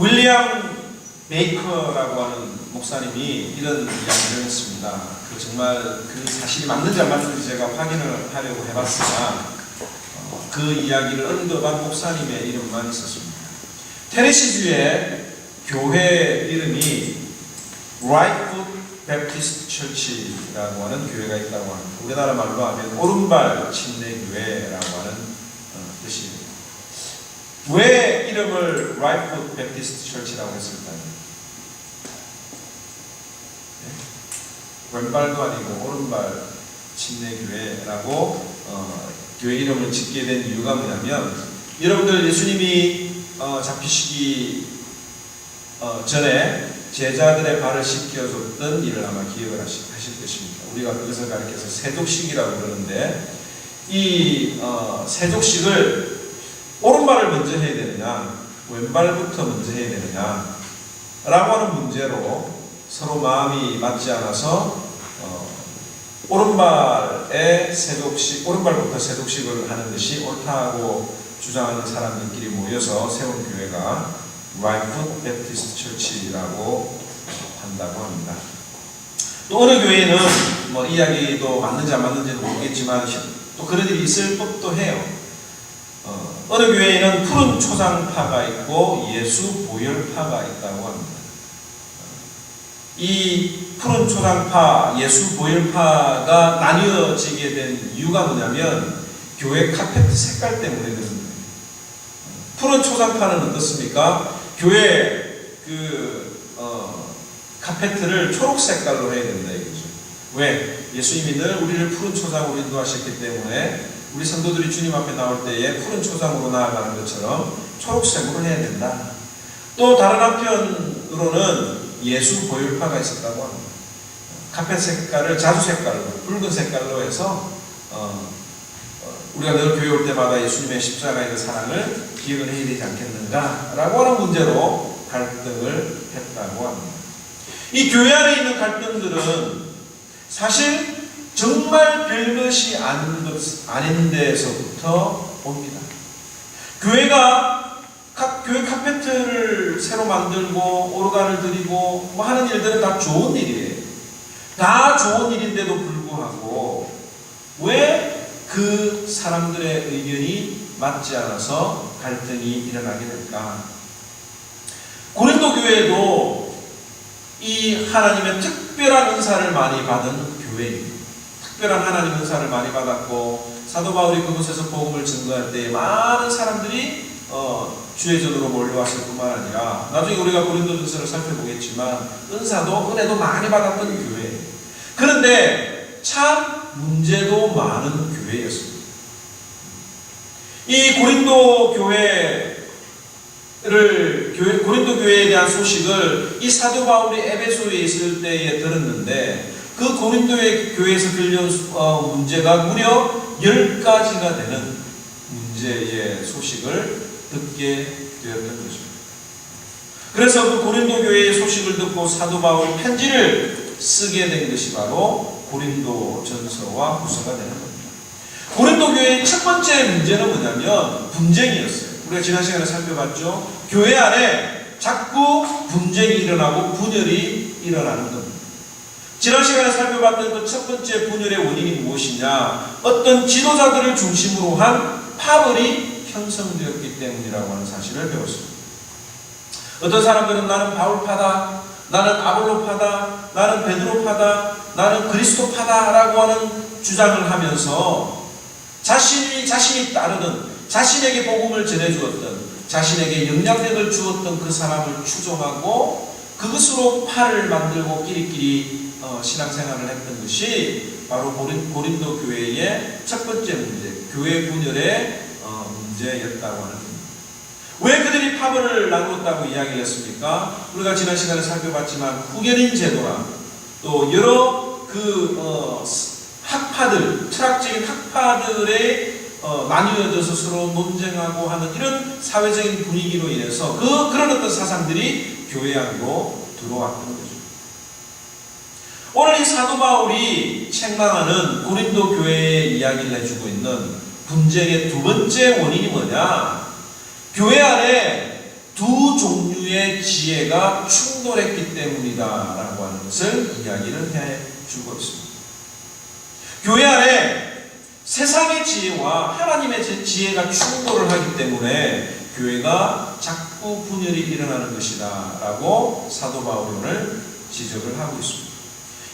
윌리엄 베이커라고 하는 목사님이 이런 이야기를 했습니다. 정말 그 사실이 맞는지 안 맞는지 제가 확인을 하려고 해봤으나 그 이야기를 언급한 목사님의 이름만 있었습니다. 테네시주의 교회 이름이 라이프 베프티스트 처치라고 하는 교회가 있다고 합니다. 우리나라 말로 하면 오른발 침례교회라고 하는 뜻입니다. 왜 이름을 라이프 베프티스트 처치라고 했을까요? 네? 왼발도 아니고 오른발 침례교회라고 교회 이름을 짓게 된 이유가 뭐냐면, 여러분들 예수님이 잡히시기 전에 제자들의 발을 씻겨줬던 일을 아마 기억을 하실 것입니다. 우리가 그것을 가리켜서 세족식이라고 그러는데, 이 세족식을 오른발을 먼저 해야 되느냐 왼발부터 먼저 해야 되느냐 라고 하는 문제로 서로 마음이 맞지 않아서 오른발에 오른발부터 세족식을 하는 것이 옳다고 주장하는 사람들끼리 모여서 세운 교회가 라이프 베프티스트 처치라고 한다고 합니다. 또 어느 교회는 뭐 이야기도 맞는지 안 맞는지는 모르겠지만 또 그런 일이 있을 법도 해요. 어느 교회에는 푸른 초장파가 있고 예수 보혈파가 있다고 합니다. 이 푸른 초장파, 예수 보혈파가 나뉘어지게 된 이유가 뭐냐면 교회 카페트 색깔 때문에 그런 거예요. 푸른 초장파는 어떻습니까? 교회 카페트를 초록 색깔로 해야 된다 이거죠. 왜? 예수님이 늘 우리를 푸른 초장으로 인도하셨기 때문에 우리 성도들이 주님 앞에 나올 때에 푸른 초장으로 나아가는 것처럼 초록색으로 해야 된다. 또 다른 한편으로는 예수 보혈파가 있었다고 합니다. 카펫 색깔을 자주 색깔로, 붉은 색깔로 해서 우리가 늘 교회 올 때마다 예수님의 십자가의 그 사랑을 기억을 해야 되지 않겠는가 라고 하는 문제로 갈등을 했다고 합니다. 이 교회 안에 있는 갈등들은 사실 정말 별것이 아닌 데서부터 옵니다. 교회가 교회 카페트를 새로 만들고 오르간을 드리고 뭐 하는 일들은 다 좋은 일이에요. 다 좋은 일인데도 불구하고 왜 그 사람들의 의견이 맞지 않아서 갈등이 일어나게 될까? 고린도 교회도 이 하나님의 특별한 은사를 많이 받은 교회입니다. 특별한 하나님 은사를 많이 받았고 사도 바울이 그곳에서 복음을 증거할 때 많은 사람들이 주의 전으로 몰려왔을 뿐만 아니라 나중에 우리가 고린도전서를 살펴보겠지만 은사도 은혜도 많이 받았던 교회예요. 그런데 참 문제도 많은 교회였습니다. 이 고린도 교회에 대한 소식을 이 사도 바울이 에베소에 있을 때에 들었는데 그 고린도의 교회에서 들려온 문제가 무려 10가지가 되는 문제의 소식을 듣게 되었던 것입니다. 그래서 그 고린도 교회의 소식을 듣고 사도 바울이 편지를 쓰게 된 것이 바로 고린도 전서와 후서가 되는 겁니다. 고린도 교회의 첫 번째 문제는 뭐냐면 분쟁이었어요. 우리가 지난 시간에 살펴봤죠. 교회 안에 자꾸 분쟁이 일어나고 분열이 일어나는 겁니다. 지난 시간에 살펴봤던 그 첫 번째 분열의 원인이 무엇이냐? 어떤 지도자들을 중심으로 한 파벌이 형성되었기 때문이라고 하는 사실을 배웠습니다. 어떤 사람들은 나는 바울파다, 나는 아볼로파다, 나는 베드로파다, 나는 그리스도파다 라고 하는 주장을 하면서 자신이 따르던, 자신에게 복음을 전해주었던, 자신에게 영향력을 주었던 그 사람을 추종하고 그것으로 파를 만들고 끼리끼리 신앙생활을 했던 것이 바로 고린도 교회의 첫 번째 문제, 교회 분열의 문제였다고 하는 겁니다. 왜 그들이 파벌을 나누었다고 이야기를 했습니까? 우리가 지난 시간에 살펴봤지만 후계인 제도나 또 여러 학파들, 철학적인 학파들의 나뉘어져서 서로 논쟁하고 하는 이런 사회적인 분위기로 인해서 그런 어떤 사상들이 교회 안으로 들어왔던 거죠. 오늘 이 사도 바울이 책망하는 고린도 교회의 이야기를 해주고 있는 분쟁의 두 번째 원인이 뭐냐? 교회 안에 두 종류의 두의 지혜가 충돌했기 때문이다라고 하는 것을 이야기를 해주고 있습니다. 교회 안에 세상의 지혜와 하나님의 지혜가 충돌을 하기 때문에 교회가 자꾸 분열이 일어나는 것이다 라고 사도 바울이 오늘 지적을 하고 있습니다.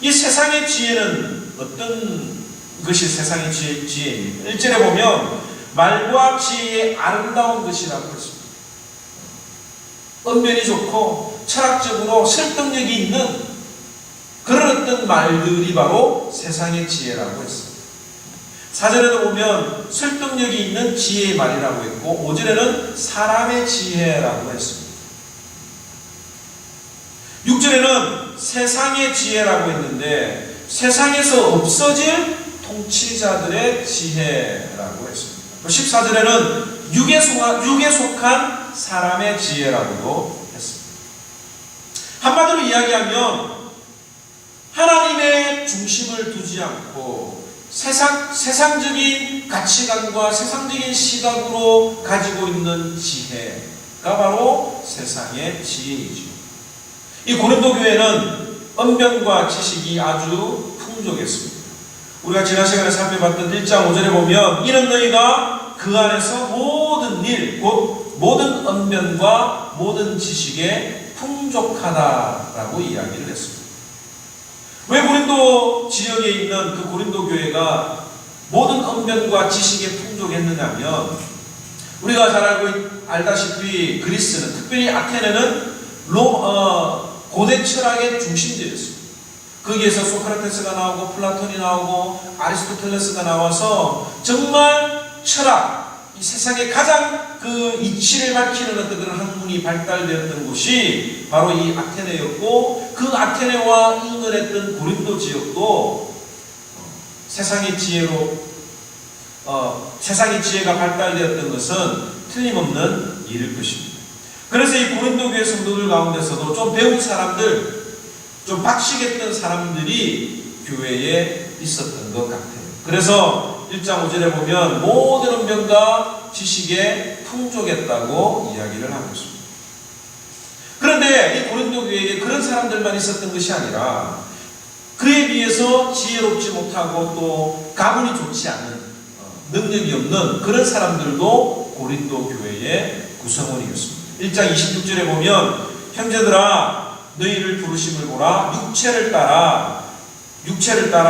이 세상의 지혜는 어떤 것이 세상의 지혜입니까? 1절에 보면 말과 지혜의 아름다운 것이라고 했습니다. 언변이 좋고 철학적으로 설득력이 있는 그런 어떤 말들이 바로 세상의 지혜라고 했습니다. 4절에도 보면 설득력이 있는 지혜의 말이라고 했고 5절에는 사람의 지혜라고 했습니다. 6절에는 세상의 지혜라고 했는데 세상에서 없어질 통치자들의 지혜라고 했습니다. 또 14절에는 육에 속한 사람의 지혜라고도 했습니다. 한마디로 이야기하면 하나님의 중심을 두지 않고 세상적인 가치관과 세상적인 시각으로 가지고 있는 지혜가 바로 세상의 지혜이죠. 이 고린도 교회는 언변과 지식이 아주 풍족했습니다. 우리가 지난 시간에 살펴봤던 1장 5절에 보면 이는 너희가 그 안에서 모든 일, 곧 모든 언변과 모든 지식에 풍족하다라고 이야기를 했습니다. 왜 고린도 지역에 있는 그 고린도 교회가 모든 언변과 지식에 풍족했느냐면 우리가 잘 알다시피 그리스는 특별히 아테네는 고대 철학의 중심지였습니다. 거기에서 소크라테스가 나오고 플라톤이 나오고 아리스토텔레스가 나와서 정말 철학, 이 세상에 가장 그 이치를 밝히는 어떤 그런 학문이 발달되었던 곳이 바로 이 아테네였고 그 아테네와 인근했던 고린도 지역도 세상의 지혜가 발달되었던 것은 틀림없는 일일 것입니다. 그래서 이 고린도 교회 성도들 가운데서도 좀 배운 사람들, 좀 박식했던 사람들이 교회에 있었던 것 같아요. 그래서 1장 5절에 보면 모든 언변과 지식에 풍족했다고 이야기를 하고 있습니다. 그런데 이 고린도 교회에 그런 사람들만 있었던 것이 아니라 그에 비해서 지혜롭지 못하고 또 가문이 좋지 않은 능력이 없는 그런 사람들도 고린도 교회의 구성원이었습니다. 1장 26절에 보면 형제들아 너희를 부르심을 보라 육체를 따라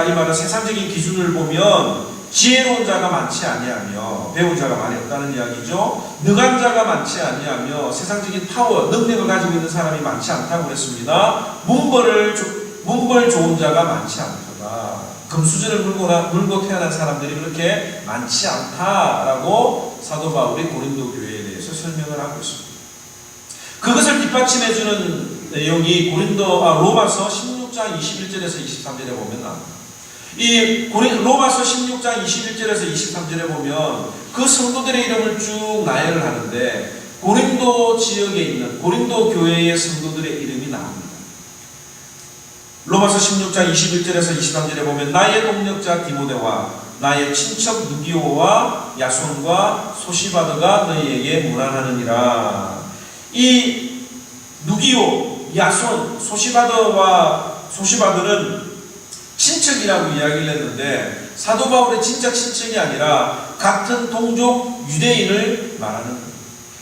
이 말은 세상적인 기준을 보면 지혜로운 자가 많지 아니하며 배운 자가 많이 없다는 이야기죠. 능한 자가 많지 아니하며 세상적인 파워, 능력을 가지고 있는 사람이 많지 않다고 그랬습니다. 문벌 좋은 자가 많지 않다. 금수저를 물고 태어난 사람들이 그렇게 많지 않다라고 사도 바울이 고린도 교회에 대해서 설명을 하고 있습니다. 그것을 뒷받침해주는 내용이 로마서 16장 21절에서 23절에 보면 나옵니다. 이 로마서 16장 21절에서 23절에 보면 그 성도들의 이름을 쭉 나열을 하는데 고린도 지역에 있는 고린도 교회의 성도들의 이름이 나옵니다. 로마서 16장 21절에서 23절에 보면 나의 동력자 디모데와 나의 친척 누기오와 야손과 소시바드가 너희에게 문안하느니라. 이 누기오, 야손, 소시바드는 친척이라고 이야기를 했는데 사도 바울의 진짜 친척이 아니라 같은 동족 유대인을 말하는 거예요.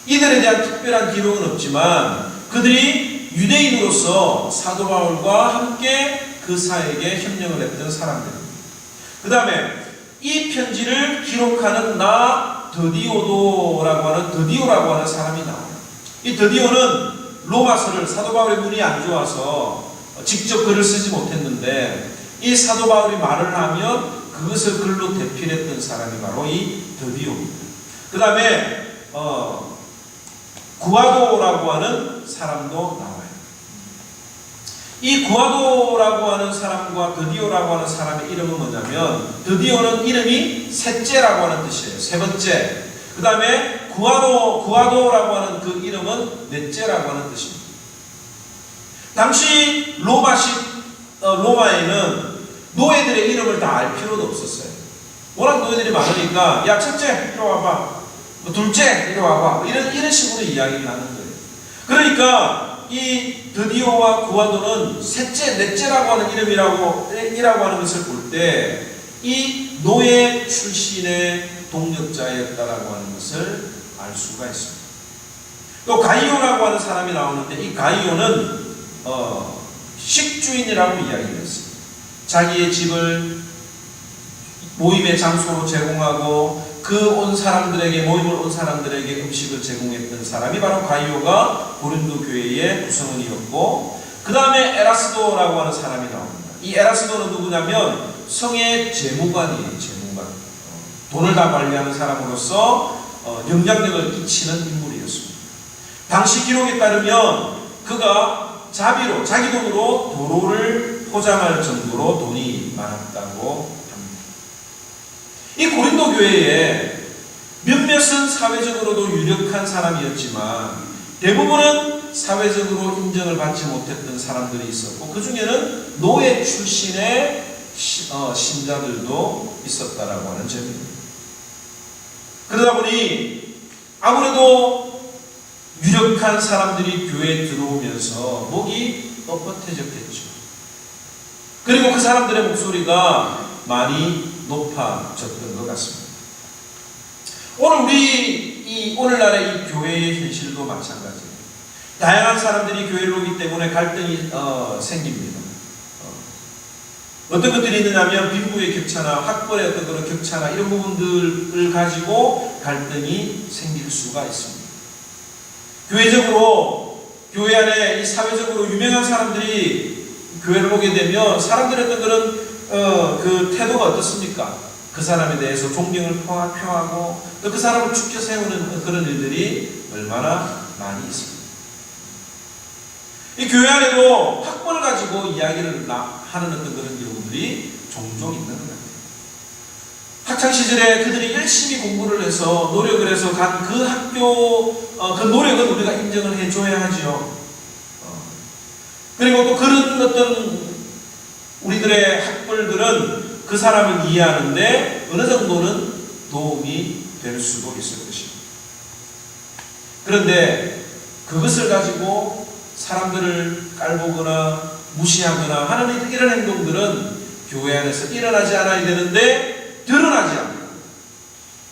이들에 대한 특별한 기록은 없지만 그들이 유대인으로서 사도 바울과 함께 그 사에게 협력을 했던 사람들입니다. 그 다음에 이 편지를 기록하는 드디오라고 하는 사람이 나와요. 이 드디오는 로마서를 사도 바울의 문이 안 좋아서 직접 글을 쓰지 못했는데 이 사도 바울이 말을 하면 그것을 글로 대필했던 사람이 바로 이 드디오입니다. 그 다음에 구아도라고 하는 사람도 나와요. 이 구아도라고 하는 사람과 드디오라고 하는 사람의 이름은 뭐냐면 드디오는 이름이 셋째라고 하는 뜻이에요. 세 번째. 그 다음에 구아도라고 하는 그 이름은 넷째라고 하는 뜻입니다. 당시 로마에는 노예들의 이름을 다 알 필요도 없었어요. 워낙 노예들이 많으니까 야 첫째 이리 와봐, 둘째 이리 와봐 이런 식으로 이야기를 하는 거예요. 그러니까 이 드디오와 구아도는 셋째, 넷째라고 하는 이라고 하는 것을 볼 때 이 노예 출신의 동력자였다라고 하는 것을 알 수가 있습니다. 또 가이오라고 하는 사람이 나오는데 이 가이오는 식주인이라고 이야기를 했습니다. 자기의 집을 모임의 장소로 제공하고 모임을 온 사람들에게 음식을 제공했던 사람이 바로 가이오가 고린도 교회의 구성원이었고, 그 다음에 에라스도라고 하는 사람이 나옵니다. 이 에라스도는 누구냐면 성의 재무관이에요. 재무관. 돈을 다 관리하는 사람으로서 영향력을 끼치는 인물이었습니다. 당시 기록에 따르면 그가 자비로 자기 돈으로 도로를 포장할 정도로 돈이 많았다고 합니다. 이 고린도 교회에 몇몇은 사회적으로도 유력한 사람이었지만 대부분은 사회적으로 인정을 받지 못했던 사람들이 있었고, 그 중에는 노예 출신의 신자들도 있었다라고 하는 점입니다. 그러다 보니 아무래도 유력한 사람들이 교회에 들어오면서 목이 뻣뻣해졌겠죠. 그리고 그 사람들의 목소리가 많이 높아졌던 것 같습니다. 오늘날의 이 교회의 현실도 마찬가지예요. 다양한 사람들이 교회를 오기 때문에 갈등이 생깁니다. 어떤 것들이 있느냐면 빈부의 격차나 학벌의 어떤 그런 격차나 이런 부분들을 가지고 갈등이 생길 수가 있습니다. 교회 안에 이 사회적으로 유명한 사람들이 교회를 오게 되면 사람들의 어떤 그런 그 태도가 어떻습니까? 그 사람에 대해서 존경을 표하고 또 그 사람을 축켜 세우는 그런 일들이 얼마나 많이 있습니다. 이 교회 안에도 학벌을 가지고 이야기를 하는 어떤 그런 경우들이 종종 있는 것 같아요. 학창시절에 그들이 열심히 공부를 해서 노력을 해서 간 그 학교, 그 노력은 우리가 인정을 해줘야 하죠. 그리고 또 그런 어떤 우리들의 학벌들은 그 사람을 이해하는데 어느 정도는 도움이 될 수도 있을 것입니다. 그런데 그것을 가지고 사람들을 깔보거나 무시하거나 하는 이런 행동들은 교회 안에서 일어나지 않아야 되는데 드러나지 않고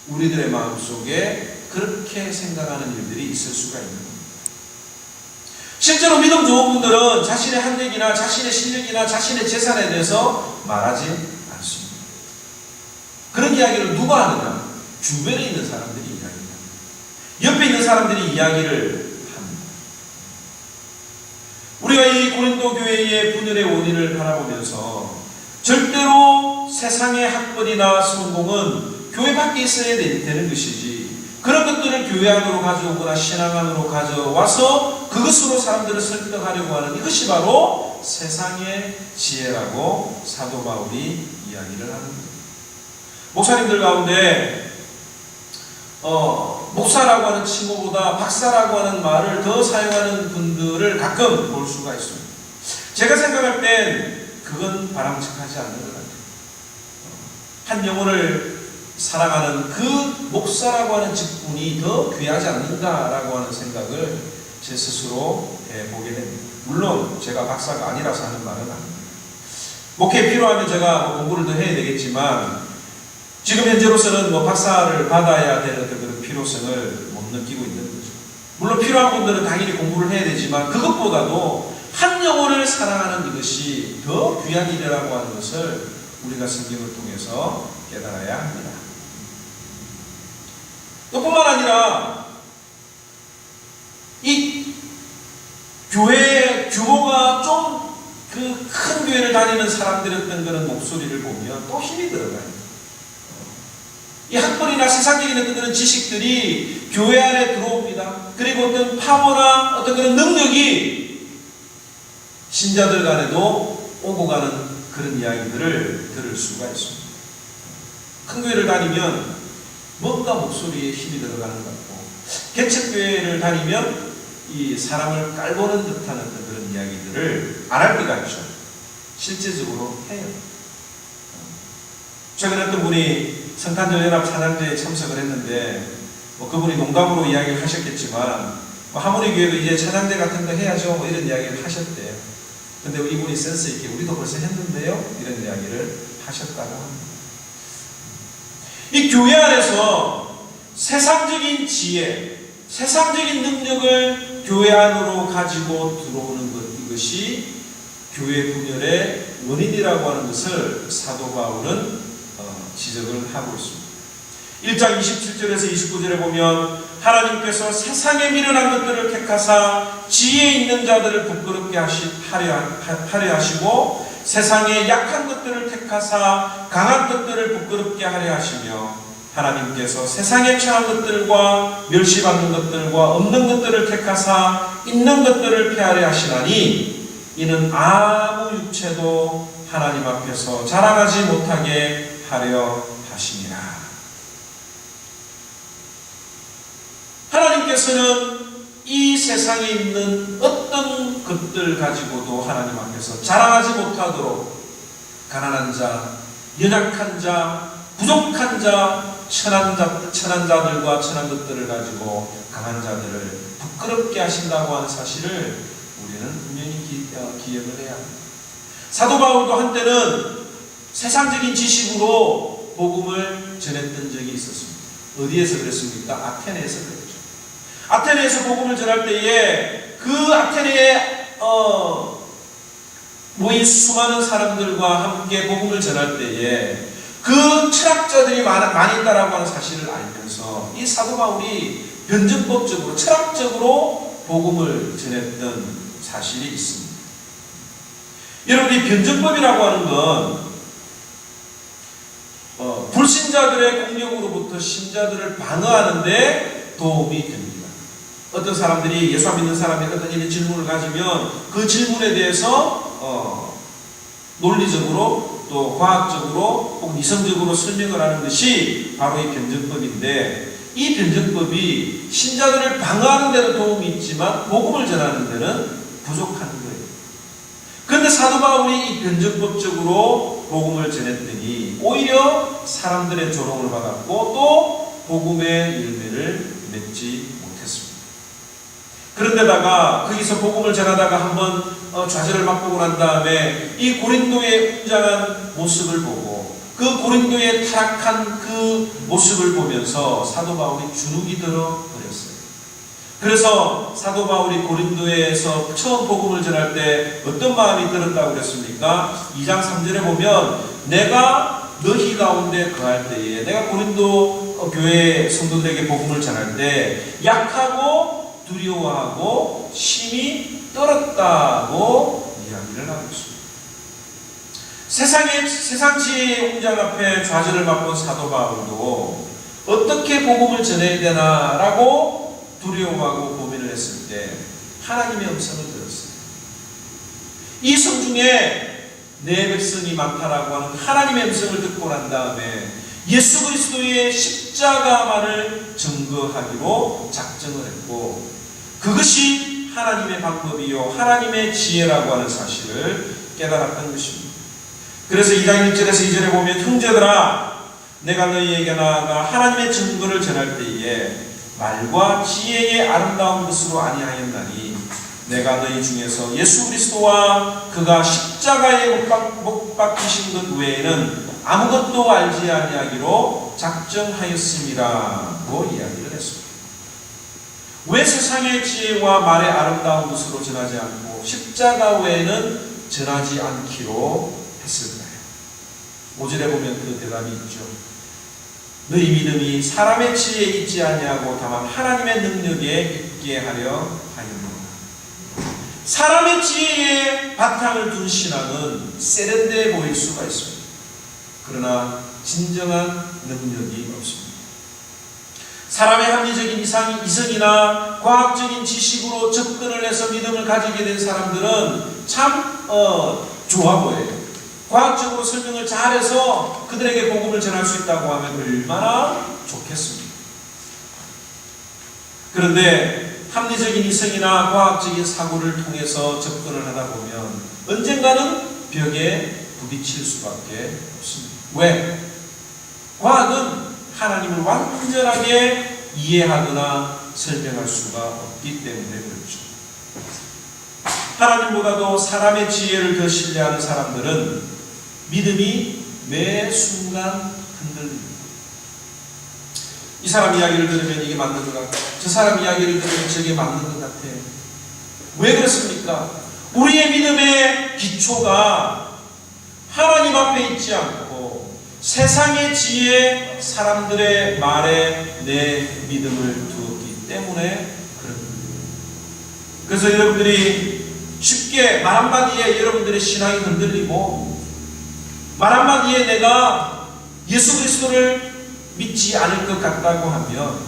우리들의 마음속에 그렇게 생각하는 일들이 있을 수가 있는 겁니다. 실제로 믿음 좋은 분들은 자신의 학력이나 자신의 실력이나 자신의 재산에 대해서 말하지 않습니다. 그런 이야기를 누가 하느냐? 주변에 있는 사람들이 이야기합니다. 옆에 있는 사람들이 이야기를 합니다. 우리가 이 고린도 교회의 분열의 원인을 바라보면서 절대로 세상의 학벌이나 성공은 교회 밖에 있어야 되는 것이지, 그런 것들을 교회 안으로 가져오거나 신앙 안으로 가져와서 그것으로 사람들을 설득하려고 하는 이것이 바로 세상의 지혜라고 사도 바울이 이야기를 합니다. 목사님들 가운데 목사라고 하는 칭호보다 박사라고 하는 말을 더 사용하는 분들을 가끔 볼 수가 있습니다. 제가 생각할 땐 그건 바람직하지 않는 것 같아요. 한 영혼을 사랑하는 그 목사라고 하는 직분이 더 귀하지 않는가라고 하는 생각을 제 스스로 해보게 됩니다. 물론 제가 박사가 아니라서 하는 말은 아닙니다. 목회 필요하면 제가 공부를 더 해야 되겠지만 지금 현재로서는 박사를 받아야 되는 그런 필요성을 못 느끼고 있는 거죠. 물론 필요한 분들은 당연히 공부를 해야 되지만 그것보다도 한 영혼을 사랑하는 이것이 더 귀한 일이라고 하는 것을 우리가 성경을 통해서 깨달아야 합니다. 또 뿐만 아니라 이 교회의 규모가 좀 그 큰 교회를 다니는 사람들의 어떤 그런 목소리를 보면 또 힘이 들어가요. 이 학벌이나 세상적인 어떤 그런 지식들이 교회 안에 들어옵니다. 그리고 어떤 파워나 어떤 그런 능력이 신자들 간에도 오고 가는 그런 이야기들을 들을 수가 있습니다. 큰 교회를 다니면 뭔가 목소리에 힘이 들어가는 것 같고, 개척교회를 다니면 이 사람을 깔보는 듯한 어떤 그런 이야기들을 안 할 때가 있죠. 실제적으로 해요. 최근에 어떤 분이 성탄절연합 찬양대에 참석을 했는데 그분이 농담으로 이야기를 하셨겠지만 하모니 교회도 이제 찬양대 같은 거 해야죠. 뭐 이런 이야기를 하셨대요. 근데 이분이 센스 있게 우리도 벌써 했는데요. 이런 이야기를 하셨다고 합니다. 이 교회 안에서 세상적인 지혜, 세상적인 능력을 교회 안으로 가지고 들어오는 것, 이것이 교회 분열의 원인이라고 하는 것을 사도 바울은 지적을 하고 있습니다. 1장 27절에서 29절에 보면 하나님께서 세상에 미련한 것들을 택하사 지혜 있는 자들을 부끄럽게 하려 하시고 세상에 약한 것들을 택하사 강한 것들을 부끄럽게 하려 하시며 하나님께서 세상에 처한 것들과 멸시받는 것들과 없는 것들을 택하사 있는 것들을 폐하려 하시나니 이는 아무 육체도 하나님 앞에서 자랑하지 못하게 하려 하심이라. 하나님께서는 이 세상에 있는 어떤 것들 가지고도 하나님 앞에서 자랑하지 못하도록 가난한 자, 연약한 자, 부족한 자, 천한 자들과 천한 것들을 가지고 강한 자들을 부끄럽게 하신다고 하는 사실을 우리는 분명히 기억을 해야 합니다. 사도 바울도 한때는 세상적인 지식으로 복음을 전했던 적이 있었습니다. 어디에서 그랬습니까? 아테네에서 그랬죠. 아테네에서 복음을 전할 때에 그 아테네에 모인 수많은 사람들과 함께 복음을 전할 때에 그 철학자들이 많이 있다라고 하는 사실을 알면서 이 사도 바울이 변증법적으로 철학적으로 복음을 전했던 사실이 있습니다. 여러분, 이 변증법이라고 하는 건 불신자들의 공격으로부터 신자들을 방어하는 데 도움이 됩니다. 어떤 사람들이 예수 안 믿는 사람이 어떤 이런 질문을 가지면 그 질문에 대해서 논리적으로 또 과학적으로 혹은 이성적으로 설명을 하는 것이 바로 이 변증법인데, 이 변증법이 신자들을 방어하는 데는 도움이 있지만 복음을 전하는 데는 부족한 거예요. 그런데 사도 바울이 이 변증법적으로 복음을 전했더니 오히려 사람들의 조롱을 받았고 또 복음의 열매를 맺지 못했습니다. 그런데다가 거기서 복음을 전하다가 한번 좌절을 맛보고 난 다음에 이 고린도의 웅장한 모습을 보고 그 고린도의 타락한 그 모습을 보면서 사도 바울이 주눅이 들어 버렸어요. 그래서 사도 바울이 고린도에서 처음 복음을 전할 때 어떤 마음이 들었다고 그랬습니까? 2장 3절에 보면 내가 너희 가운데 거할 때에, 내가 고린도 교회 성도들에게 복음을 전할 때 약하고 두려워하고 심히 떨었다고 이야기를 하고 있습니다. 세상 지혜의 웅장 앞에 좌절을 맛본 사도 바울도 어떻게 복음을 전해야 되나라고 두려워하고 고민을 했을 때 하나님의 음성을 들었어요. 이 성 중에 내 백성이 많다라고 하는 하나님의 음성을 듣고 난 다음에 예수 그리스도의 십자가만을 증거하기로 작정을 했고, 그것이 하나님의 방법이요 하나님의 지혜라고 하는 사실을 깨달았던 것입니다. 그래서 2장 1절에서 2절에 보면 형제들아, 내가 너희에게 나아가 하나님의 증거를 전할 때에 말과 지혜의 아름다운 것으로 아니하였나니 내가 너희 중에서 예수 그리스도와 그가 십자가에 못 박히신 것 외에는 아무것도 알지 아니하기로 작정하였음이라고 이야기를 했습니다. 왜 세상의 지혜와 말의 아름다운 것으로 전하지 않고 십자가 외에는 전하지 않기로 했을까요? 5절에 보면 그 대답이 있죠. 너희 믿음이 사람의 지혜에 있지 아니하고 다만 하나님의 능력에 있게 하려 하였노라. 사람의 지혜에 바탕을 둔 신앙은 세련되어 보일 수가 있습니다. 그러나 진정한 능력이 없습니다. 사람의 합리적인 이성이나 과학적인 지식으로 접근을 해서 믿음을 가지게 된 사람들은 참 좋아 보여요. 과학적으로 설명을 잘해서 그들에게 복음을 전할 수 있다고 하면 얼마나 좋겠습니다. 그런데 합리적인 이성이나 과학적인 사고를 통해서 접근을 하다 보면 언젠가는 벽에 부딪힐 수밖에 없습니다. 왜? 과학은 하나님을 완전하게 이해하거나 설명할 수가 없기 때문에 그렇죠. 하나님보다도 사람의 지혜를 더 신뢰하는 사람들은 믿음이 매 순간 흔들립니다. 이 사람 이야기를 들으면 이게 맞는 것 같고, 저 사람 이야기를 들으면 저게 맞는 것 같아요. 왜 그렇습니까? 우리의 믿음의 기초가 하나님 앞에 있지 않고 세상의 지혜, 사람들의 말에 내 믿음을 두었기 때문에 그렇습니다. 그래서 여러분들이 쉽게 말 한마디에 여러분들의 신앙이 흔들리고, 말 한마디에 내가 예수 그리스도를 믿지 않을 것 같다고 하면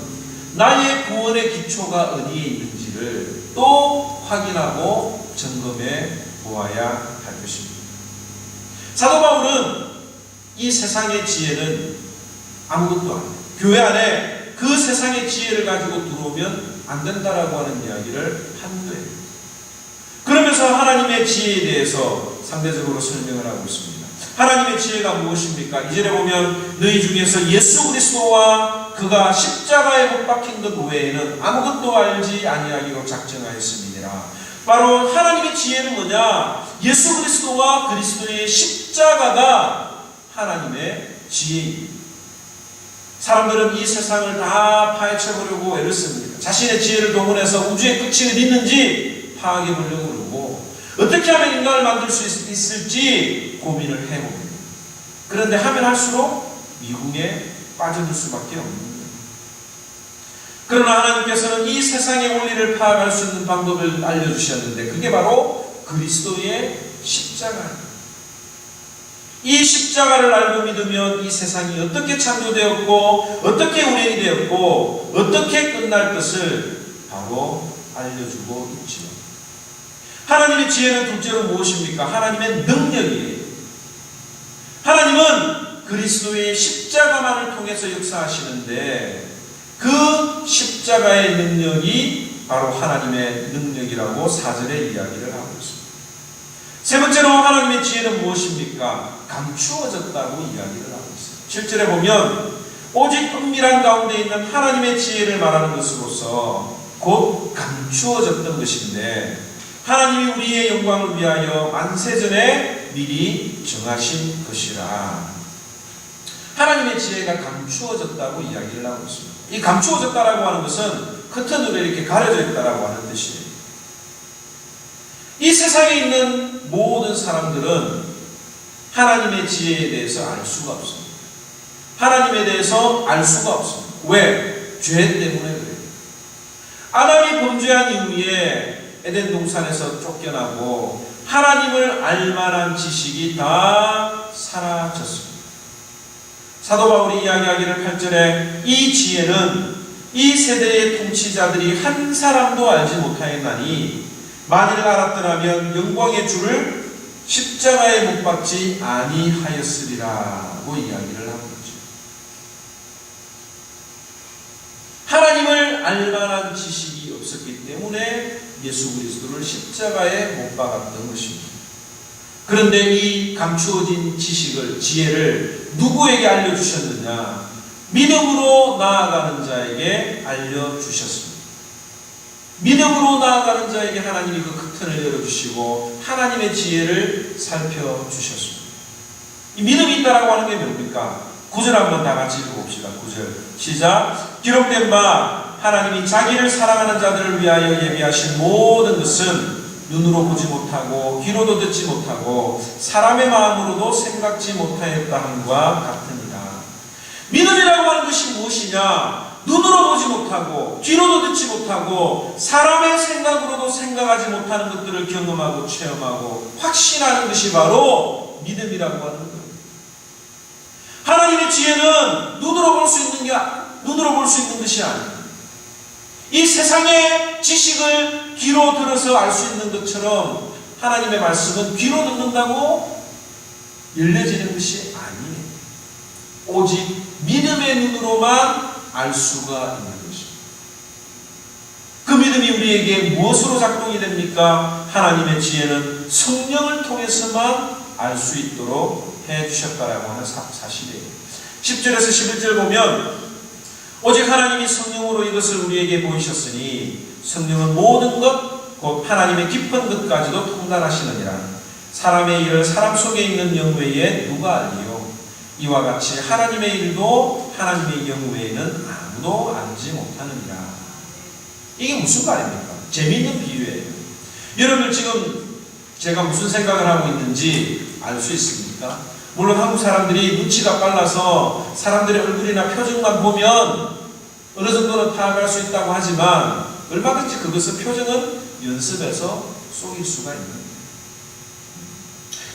나의 구원의 기초가 어디에 있는지를 또 확인하고 점검해 보아야 할 것입니다. 사도 바울은 이 세상의 지혜는 아무것도 아니에요. 교회 안에 그 세상의 지혜를 가지고 들어오면 안 된다라고 하는 이야기를 하는 거예요. 그러면서 하나님의 지혜에 대해서 상대적으로 설명을 하고 있습니다. 하나님의 지혜가 무엇입니까? 2절에 보면 너희 중에서 예수 그리스도와 그가 십자가에 못 박힌 것 외에는 아무것도 알지 아니하기로 작정하였음이니라. 바로 하나님의 지혜는 뭐냐? 예수 그리스도와 그리스도의 십자가가 하나님의 지혜입니다. 사람들은 이 세상을 다 파헤쳐보려고 애를 씁니다. 자신의 지혜를 동원해서 우주의 끝이 어디 있는지 파악해보려고 그러고, 어떻게 하면 인간을 만들 수 있을지 고민을 해봅니다. 그런데 하면 할수록 미궁에 빠져들 수밖에 없는 거예요. 그러나 하나님께서는 이 세상의 원리를 파악할 수 있는 방법을 알려주셨는데, 그게 바로 그리스도의 십자가입니다. 이 십자가를 알고 믿으면 이 세상이 어떻게 창조되었고 어떻게 운행이 되었고 어떻게 끝날 것을 바로 알려주고 있지요. 하나님의 지혜는 둘째로 무엇입니까? 하나님의 능력이에요. 하나님은 그리스도의 십자가만을 통해서 역사하시는데 그 십자가의 능력이 바로 하나님의 능력이라고 4절에 이야기를 하고 있습니다. 세 번째로 하나님의 지혜는 무엇입니까? 감추어졌다고 이야기를 하고 있어요. 7절에 보면 오직 은밀한 가운데 있는 하나님의 지혜를 말하는 것으로서 곧 감추어졌던 것인데, 하나님이 우리의 영광을 위하여 만세전에 미리 정하신 것이라. 하나님의 지혜가 감추어졌다고 이야기를 하고 있습니다. 이 감추어졌다라고 하는 것은 커튼으로 이렇게 가려져 있다라고 하는 뜻이에요. 이 세상에 있는 모든 사람들은 하나님의 지혜에 대해서 알 수가 없습니다. 하나님에 대해서 알 수가 없습니다. 왜? 죄 때문에 그래요. 아담이 범죄한 이후에 에덴 동산에서 쫓겨나고 하나님을 알만한 지식이 다 사라졌습니다. 사도 바울이 이야기하기를 8절에 이 지혜는 이 세대의 통치자들이 한 사람도 알지 못하였나니 만일 알았더라면 영광의 주를 십자가에 못 박지 아니하였으리라고 이야기를 하고 있죠. 하나님을 알만한 지식이 없었기 때문에 예수 그리스도를 십자가에 못 박았던 것입니다. 그런데 이 감추어진 지식을, 지혜를 누구에게 알려주셨느냐? 믿음으로 나아가는 자에게 알려주셨습니다. 믿음으로 나아가는 자에게 하나님이 그 커튼을 열어주시고 하나님의 지혜를 살펴주셨습니다. 이 믿음이 있다라고 하는 게 뭡니까? 9절 한번 다 같이 읽어봅시다. 9절 시작. 기록된 바 하나님이 자기를 사랑하는 자들을 위하여 예비하신 모든 것은 눈으로 보지 못하고 귀로도 듣지 못하고 사람의 마음으로도 생각지 못하였다 함과 같으니라. 믿음이라고 하는 것이 무엇이냐? 눈으로 보지 못하고 귀로도 듣지 못하고 사람의 생각으로도 생각하지 못하는 것들을 경험하고 체험하고 확신하는 것이 바로 믿음이라고 하는 거예요. 하나님의 지혜는 눈으로 볼 수 있는 것이 아니에요. 이 세상의 지식을 귀로 들어서 알 수 있는 것처럼 하나님의 말씀은 귀로 듣는다고 열려지는 것이 아니에요. 오직 믿음의 눈으로만 알 수가 있는 것입니다. 그 믿음이 우리에게 무엇으로 작동이 됩니까? 하나님의 지혜는 성령을 통해서만 알 수 있도록 해주셨다라고 하는 사실이에요. 10절에서 11절 보면 오직 하나님이 성령으로 이것을 우리에게 보이셨으니 성령은 모든 것, 곧 하나님의 깊은 것까지도 통달하시느니라. 사람의 일을 사람 속에 있는 영 외에 누가 알리요? 이와 같이 하나님의 일도 하나님의 영 외에는 아무도 알지 못하느니라. 이게 무슨 말입니까? 재미있는 비유예요. 여러분 지금 제가 무슨 생각을 하고 있는지 알 수 있습니까? 물론 한국 사람들이 눈치가 빨라서 사람들의 얼굴이나 표정만 보면 어느 정도는 파악할 수 있다고 하지만 얼마든지 그것은 표정은 연습해서 속일 수가 있는 거예요.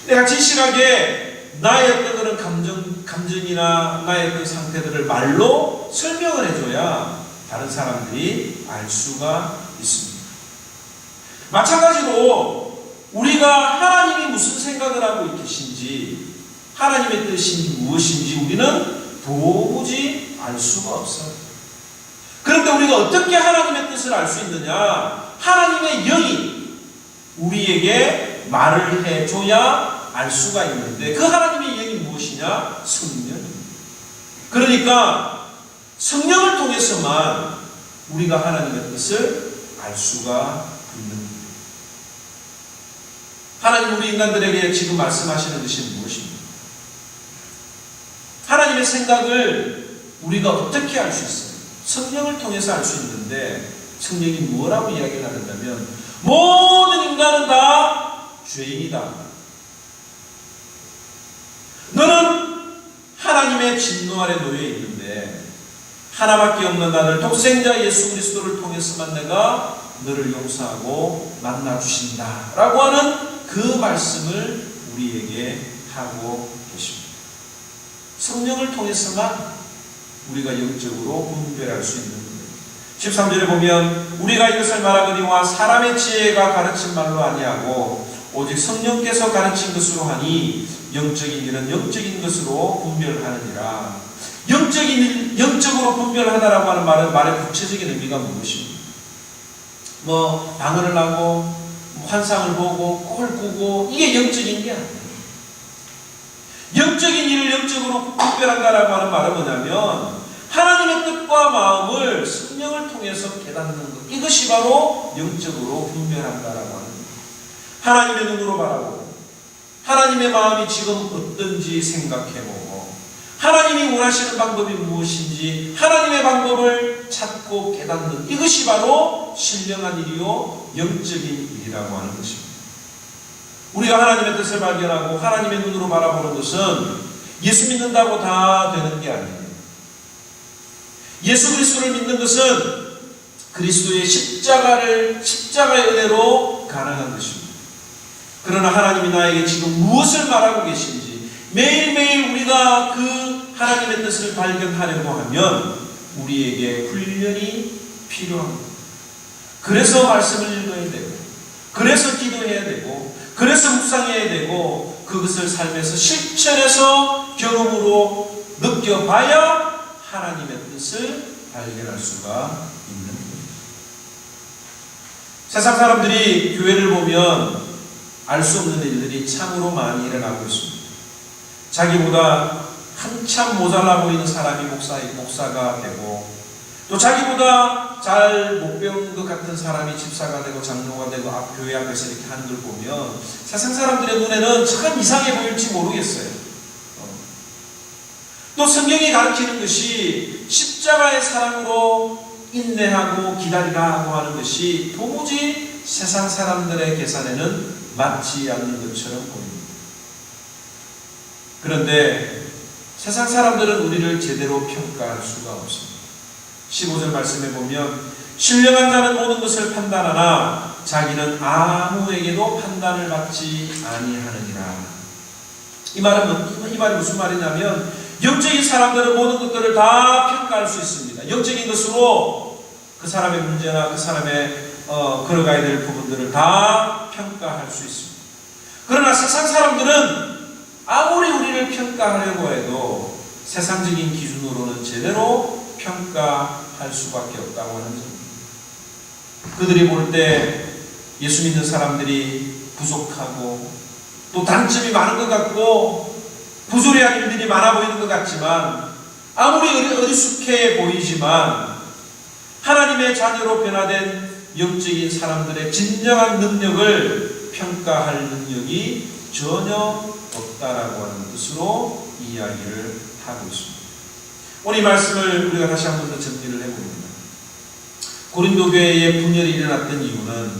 내가 진실하게 나의 어떤 그런 감정이나 나의 어떤 상태들을 말로 설명을 해줘야 다른 사람들이 알 수가 있습니다. 마찬가지로 우리가 하나님이 무슨 생각을 하고 계신지, 하나님의 뜻이 무엇인지 우리는 도무지 알 수가 없어요. 그런데 우리가 어떻게 하나님의 뜻을 알 수 있느냐? 하나님의 영이 우리에게 말을 해줘야 알 수가 있는데, 그 하나님의 영이 무엇이냐? 성령입니다. 그러니까 성령을 통해서만 우리가 하나님의 뜻을 알 수가 있는 거예요. 하나님 우리 인간들에게 지금 말씀하시는 것이 무엇입니까? 하나님의 생각을 우리가 어떻게 알 수 있어요? 성령을 통해서 알 수 있는데, 성령이 뭐라고 이야기를 하는다면 모든 인간은 다 죄인이다. 너는 하나님의 진노 아래 놓여 있는데 하나밖에 없는 나를 독생자 예수 그리스도를 통해서만 내가 너를 용서하고 만나주신다 라고 하는 그 말씀을 우리에게 하고 계십니다. 성령을 통해서만 우리가 영적으로 분별할 수 있는 거예요. 13절에 보면 우리가 이것을 말하거니와 사람의 지혜가 가르친 말로 아니하고 오직 성령께서 가르친 것으로 하니 영적인 일은 영적인 것으로 분별하느니라. 영적으로 분별하다라고 하는 말의 구체적인 의미가 무엇입니까? 방언을 하고 환상을 보고 꿈을 꾸고 이게 영적인 게 아니에요. 영적인 일을 영적으로 분별한다라고 하는 말은 뭐냐면 하나님의 뜻과 마음을 성령을 통해서 깨닫는 것, 이것이 바로 영적으로 분별한다라고 하는 거예요. 하나님의 눈으로 바라보고 하나님의 마음이 지금 어떤지 생각해보고 하나님이 원하시는 방법이 무엇인지 하나님의 방법을 찾고 깨닫는, 이것이 바로 신령한 일이요 영적인 일이라고 하는 것입니다. 우리가 하나님의 뜻을 발견하고 하나님의 눈으로 바라보는 것은 예수 믿는다고 다 되는 게 아니에요. 예수 그리스도를 믿는 것은 그리스도의 십자가의 은혜로 가능한 것입니다. 그러나 하나님이 나에게 지금 무엇을 말하고 계신지 매일매일 우리가 그 하나님의 뜻을 발견하려고 하면 우리에게 훈련이 필요합니다. 그래서 말씀을 읽어야 되고, 그래서 기도해야 되고, 그래서 묵상해야 되고, 그것을 삶에서 실천해서 경험으로 느껴봐야 하나님의 뜻을 발견할 수가 있는 거예요. 세상 사람들이 교회를 보면 알 수 없는 일들이 참으로 많이 일어나고 있습니다. 자기보다 한참 모자라 보이는 사람이 목사가 되고, 또 자기보다 잘 못 배운 것 같은 사람이 집사가 되고 장로가 되고 교회 앞에서 이렇게 하는 걸 보면 세상 사람들의 눈에는 참 이상해 보일지 모르겠어요. 또 성경이 가르치는 것이 십자가의 사랑으로 인내하고 기다리라고 하는 것이 도무지 세상 사람들의 계산에는 맞지 않는 것처럼 보입니다. 그런데 세상 사람들은 우리를 제대로 평가할 수가 없습니다. 15절 말씀에 보면 신령한 자는 모든 것을 판단하나 자기는 아무에게도 판단을 받지 아니하느니라. 이 말이 무슨 말이냐면 영적인 사람들은 모든 것들을 다 평가할 수 있습니다. 영적인 것으로 그 사람의 문제나 그 사람의 걸어가야 될 부분들을 다 평가할 수 있습니다. 그러나 세상 사람들은 아무리 우리를 평가하려고 해도 세상적인 기준으로는 제대로 평가할 수밖에 없다고 하는 점입니다. 그들이 볼 때 예수 믿는 사람들이 부족하고 또 단점이 많은 것 같고 부조리한 일들이 많아 보이는 것 같지만 아무리 어리숙해 보이지만 하나님의 자녀로 변화된 영적인 사람들의 진정한 능력을 평가할 능력이 전혀 없다라고 하는 뜻으로 이야기를 하고 있습니다. 오늘 이 말씀을 우리가 다시 한 번 더 정리를 해봅니다. 고린도 교회에 분열이 일어났던 이유는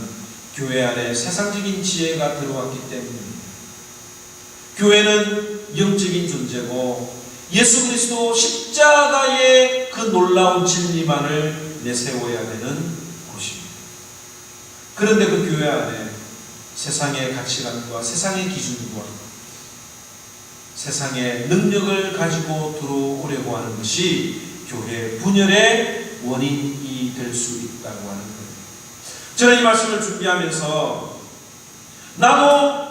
교회 안에 세상적인 지혜가 들어왔기 때문입니다. 교회는 영적인 존재고 예수 그리스도 십자가의 그 놀라운 진리만을 내세워야 되는 곳입니다. 그런데 그 교회 안에 세상의 가치관과 세상의 기준과 세상의 능력을 가지고 들어오려고 하는 것이 교회 분열의 원인이 될 수 있다고 하는 거예요. 저는 이 말씀을 준비하면서 나도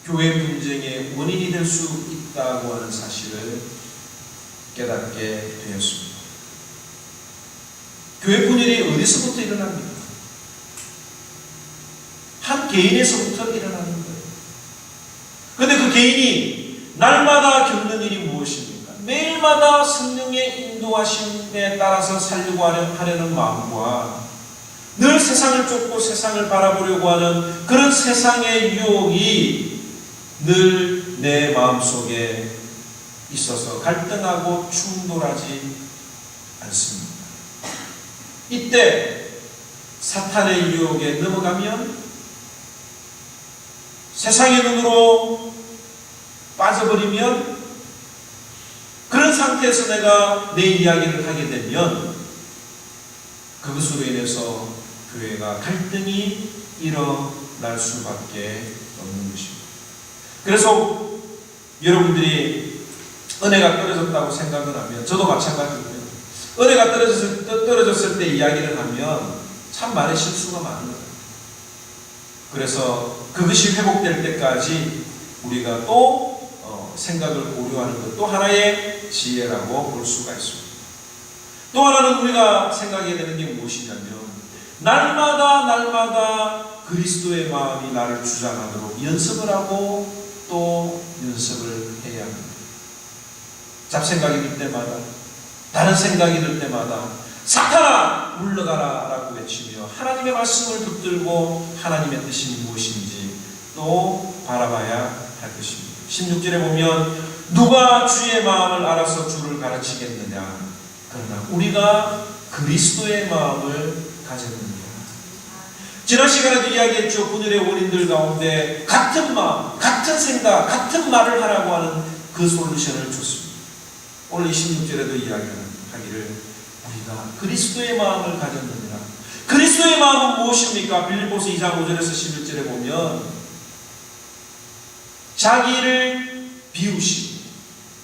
교회 분쟁의 원인이 될 수 있다고 하는 사실을 깨닫게 되었습니다. 교회 분열이 어디서부터 일어납니까? 한 개인에서부터 일어나는 거예요. 그런데 그 개인이 날마다 겪는 일이 무엇입니까? 매일마다 성령의 인도하심에 따라서 살려고 하려는 마음과 늘 세상을 쫓고 세상을 바라보려고 하는 그런 세상의 유혹이 늘 내 마음속에 있어서 갈등하고 충돌하지 않습니다. 이때 사탄의 유혹에 넘어가면 세상의 눈으로 빠져버리면 그런 상태에서 내가 내 이야기를 하게 되면 그것으로 인해서 교회가 갈등이 일어날 수밖에 없는 것입니다. 그래서 여러분들이 은혜가 떨어졌다고 생각을 하면 저도 마찬가지고요. 은혜가 떨어졌을 때 이야기를 하면 참 많은 실수가 많은 거예요. 그래서 그것이 회복될 때까지 우리가 또 생각을 고려하는 것도 하나의 지혜라고 볼 수가 있습니다. 또 하나는 우리가 생각해야 되는 게 무엇이냐면 날마다 그리스도의 마음이 나를 주장하도록 연습을 하고 또 연습을 해야 합니다. 잡생각이 들 때마다 다른 생각이 들 때마다 사탄아 물러가라 라고 외치며 하나님의 말씀을 붙들고 하나님의 뜻이 무엇인지 또 바라봐야 할 것입니다. 16절에 보면 누가 주의 마음을 알아서 주를 가르치겠느냐 그러나 우리가 그리스도의 마음을 가졌느냐. 지난 시간에도 이야기했죠. 분열의 원인들 가운데 같은 마음, 같은 생각, 같은 말을 하라고 하는 그 솔루션을 줬습니다. 오늘 26절에도 이야기하기를 우리가 그리스도의 마음을 가졌느니라. 그리스도의 마음은 무엇입니까? 빌립보서 2장 5절에서 11절에 보면 자기를 비우시고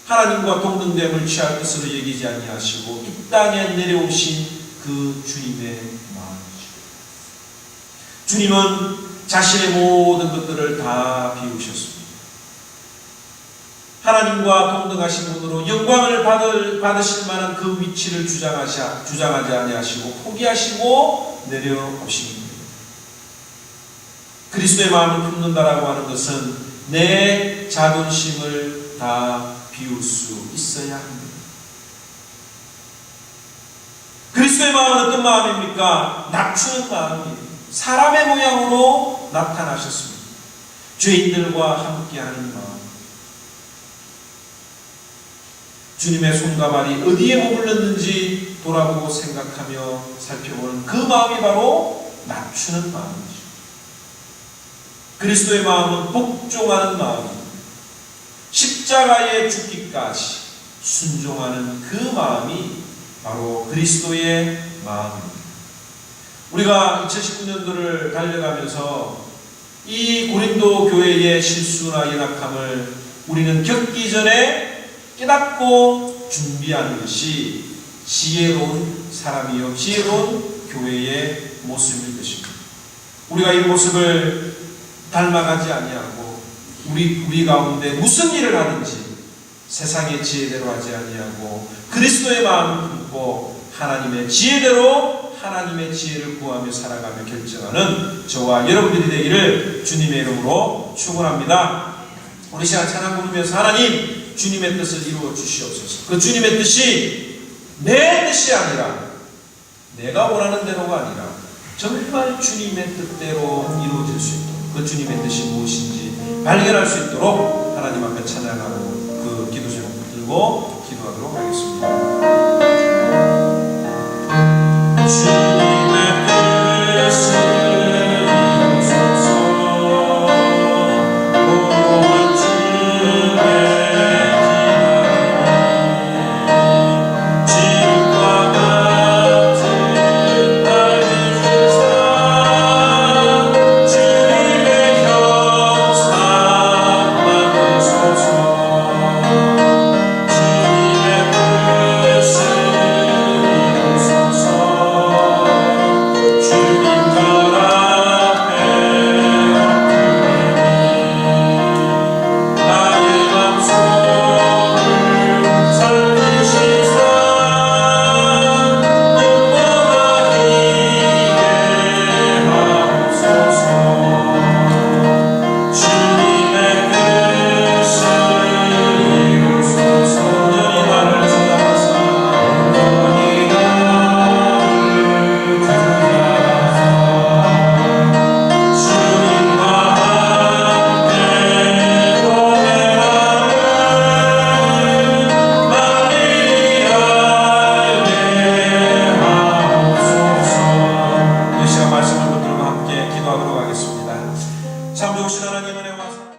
하나님과 동등됨을 취할 것으로 여기지 아니하시고 이 땅에 내려오신 그 주님의 마음이죠. 주님은 자신의 모든 것들을 다 비우셨습니다. 하나님과 동등하신 분으로 영광을 받으실 만한 그 위치를 주장하지 아니하시고 포기하시고 내려오십니다. 그리스도의 마음을 품는다라고 하는 것은 내 자존심을 다 비울 수 있어야 합니다. 그리스도의 마음은 어떤 마음입니까? 낮추는 마음이에요. 사람의 모양으로 나타나셨습니다. 죄인들과 함께하는 마음. 주님의 손과 발이 어디에 머물렀는지 돌아보고 생각하며 살펴보는 그 마음이 바로 낮추는 마음이죠. 그리스도의 마음은 복종하는 마음입니다. 십자가에 죽기까지 순종하는 그 마음이 바로 그리스도의 마음입니다. 우리가 2019년도를 달려가면서 이 고린도 교회의 실수나 연약함을 우리는 겪기 전에 깨닫고 준비하는 것이 지혜로운 사람이요 지혜로운 교회의 모습일 것입니다. 우리가 이 모습을 닮아가지 아니하고 우리 가운데 무슨 일을 하든지 세상의 지혜대로 하지 아니하고 그리스도의 마음을 품고 하나님의 지혜대로 하나님의 지혜를 구하며 살아가며 결정하는 저와 여러분들이 되기를 주님의 이름으로 축원합니다. 우리 시간 찬양 부르면서 하나님 주님의 뜻을 이루어 주시옵소서. 그 주님의 뜻이 내 뜻이 아니라 내가 원하는 대로가 아니라 정말 주님의 뜻대로 이루어질 수 있도록 그 주님의 뜻이 무엇인지 발견할 수 있도록 하나님 앞에 찬양하고 그 기도 제목 들고